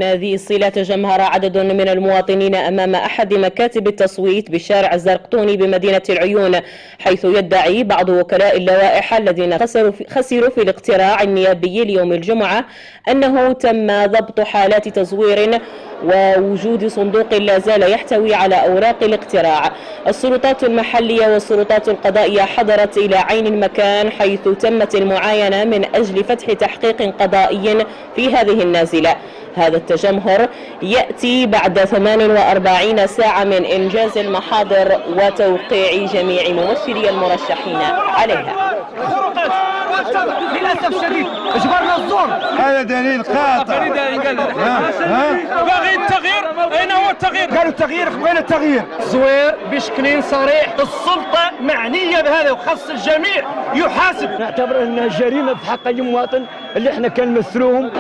ذي الصلة تجمهر عدد من المواطنين أمام أحد مكاتب التصويت بالشارع الزرقطوني بمدينة العيون، حيث يدعي بعض وكلاء اللوائح الذين خسروا في الاقتراع النيابي اليوم الجمعة أنه تم ضبط حالات تزوير ووجود صندوق لا زال يحتوي على أوراق الاقتراع. السلطات المحلية والسلطات القضائية حضرت إلى عين المكان حيث تمت المعاينة من أجل فتح تحقيق قضائي في هذه النازلة. هذا التجمهر يأتي بعد 48 ساعة من إنجاز المحاضر وتوقيع جميع ممثلي المرشحين عليها. للأسف الشديد اجبرنا الظلم. هذا دليل خاطئ. باغي التغيير. أين هو التغيير؟ قالوا التغيير، بغينا التغيير. زوير بشكل صريح السلطة معنية بهذا وخاص الجميع يحاسب. نعتبر أنها جريمة في حق أي مواطن اللي احنا كنمثلوهم.